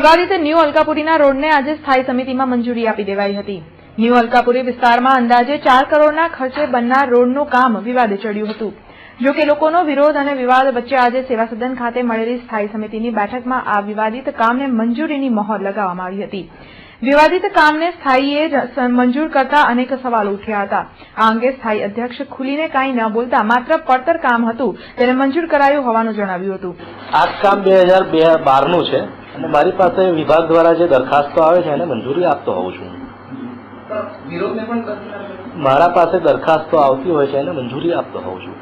વિવાદિત ન્યૂ અલકાપુરીના રોડને આજે સ્થાયી સમિતિમાં મંજૂરી આપી દેવાઈ હતી। ન્યૂ અલકાપુરી વિસ્તારમાં અંદાજે 4 કરોડના ખર્ચે બનનાર રોડનું કામ વિવાદે ચડ્યું હતું। જો કે લોકોનો વિરોધ અને વિવાદ વચ્ચે આજે સેવા સદન ખાતે મળેલી સ્થાયી સમિતિની બેઠકમાં આ વિવાદિત કામને મંજૂરીની મહોર લગાવવામાં આવી હતી। વિવાદિત કામને સ્થાયીએ મંજૂર કરતા અનેક સવાલો ઉઠ્યા હતા। આ અંગે સ્થાયી અધ્યક્ષ ખુલીને કાંઈ ન બોલતા માત્ર પડતર કામ હતું તેને મંજૂર કરાયું હોવાનું જણાવ્યું હતું। આ કામ 2012નું છે અને મારી પાસે વિભાગ દ્વારા જે દરખાસ્તો આવે છે એને મંજૂરી આપતો હોઉં છું। મારા પાસે દરખાસ્તો આવતી હોય છે એને મંજૂરી આપતો હોઉં છું।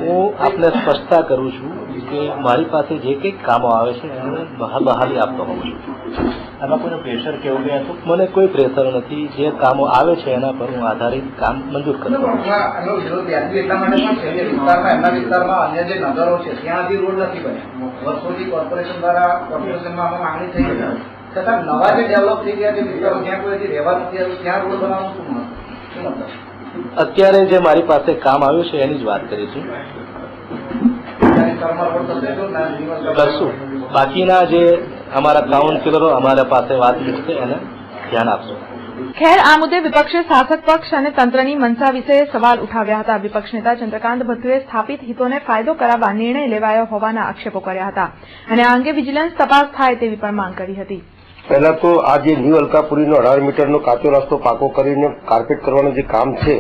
હું આપને સ્પષ્ટતા કરું છું કે મારી પાસે જે કંઈક કામો આવે છે એને બહાલી આપતો હોઉં છું। આમાં કોઈ પ્રેશર કેવું કંઈ હતું? મને કોઈ પ્રેશર નથી। જે કામો આવે છે એના પર હું આધારિત કામ મંજૂર કરું છું। એમના વિસ્તારમાં અન્ય જે નગરો છે ત્યાં હજી રોડ નથી બન્યા। વર્ષોથી કોર્પોરેશન દ્વારા કોર્પોરેશનમાં આમાં માંગણી થઈ ગઈ છતાં નવા જે ડેવલપ થઈ ગયા જે વિસ્તારો જ્યાં કોઈ હજી રહેવા નથી આવ્યું ત્યાં રોડ બનાવવાનું શું મતલબ? અત્યારે જે મારી પાસે કામ આવ્યું છે એની જ વાત કરી છું। કરશું બાકીના જે અમારા કાઉન્સિલરો અમારા પાસે વાત મૂકશે એને ધ્યાન આપશું। ખેર આ મુદ્દે વિપક્ષે શાસક પક્ષ અને તંત્રની મનસા વિશે સવાલ ઉઠાવ્યા હતા। વિપક્ષ નેતા ચંદ્રકાંત ભદ્દુએ સ્થાપિત હિતોને ફાયદો કરાવવા નિર્ણય લેવાયો હોવાના આક્ષેપો કર્યા હતા અને આ અંગે વિજિલન્સ તપાસ થાય તેવી પણ માંગ કરી હતી। પહેલા તો આ જે ન્યૂ અલકાપુરીનો 18 મીટરનો કાચો રસ્તો પાકો કરીને કાર્પેટ કરવાનું જે કામ છે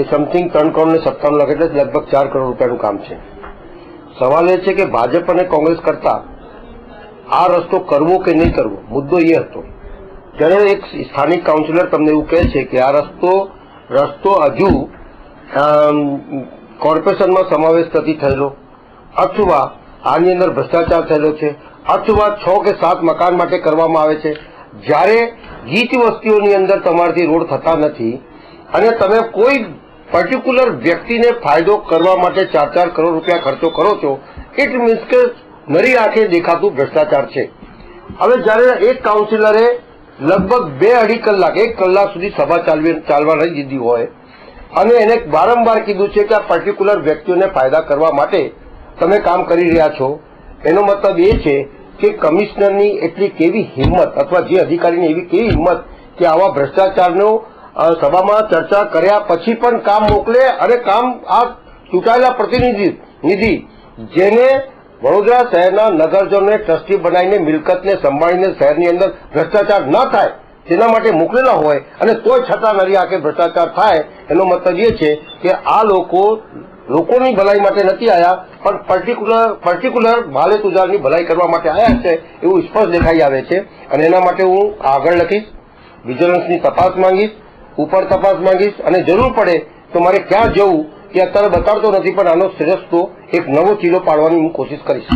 એ સમથિંગ 3 કરોડ ને 57 લાખ એટલે લગભગ 4 કરોડ રૂપિયાનું કામ છે। સવાલ એ છે કે ભાજપ અને કોંગ્રેસ કરતા આ રસ્તો કરવો કે નહીં કરવો મુદ્દો એ હતો। ત્યારે એક સ્થાનિક કાઉન્સિલર તમને એવું કહે છે કે આ રસ્તો હજુ કોર્પોરેશનમાં સમાવેશ નથી થયેલો અથવા આની અંદર ભ્રષ્ટાચાર થયેલો છે અથવા 6 કે 7 મકાન માટે કરવામાં આવે છે। જ્યારે ગીચ વસ્તીઓની અંદર તમારાથી રોડ થતા નથી અને તમે કોઈ પર્ટિક્યુલર વ્યક્તિને ફાયદો કરવા માટે 4 કરોડ રૂપિયા ખર્ચો કરો છો ઇટ મીન્સ કે નરી આંખે દેખાતું ભ્રષ્ટાચાર છે। હવે જ્યારે એક કાઉન્સિલરે લગભગ 2-2.5 કલાક 1 કલાક સુધી સભા ચાલવા નહીં દીધી હોય અને એને વારંવાર કીધું છે કે આ પર્ટિક્યુલર વ્યક્તિઓને ફાયદા કરવા માટે તમે કામ કરી રહ્યા છો એનો મતલબ એ છે કે કમિશનરની એટલી કેવી હિંમત અથવા જે અધિકારીની એવી કેવી હિંમત કે આવા ભ્રષ્ટાચારનો સભામાં ચર્ચા કર્યા પછી પણ કામ મોકલે અને કામ આ ચૂંટાયેલા પ્રતિનિધિ જેને વડોદરા શહેરના નગરજનોને ટ્રસ્ટી બનાવીને મિલકતને સંભાળીને શહેરની અંદર ભ્રષ્ટાચાર ન થાય તેના માટે મોકલેલા હોય અને તોય છતાં નરી આંખે ભ્રષ્ટાચાર થાય એનો મતલબ એ છે કે આ લોકોની ભલાઈ માટે નથી આવ્યા પણ પર્ટિક્યુલર ભાલે તુજારની ભલાઈ કરવા માટે આવ્યા છે એવું સ્પષ્ટ દેખાઈ આવે છે। અને એના માટે હું આગળ લખીશ, વિજિલન્સની તપાસ માંગીશ, ઉપર તપાસ માંગીશ અને જરૂર પડે તો મારે ક્યાં જવું એ અત્યારે બતાડતો નથી પણ આનો શ્રેષ્ઠ એક નવો ચીલો પાડવાની હું કોશિશ કરીશ।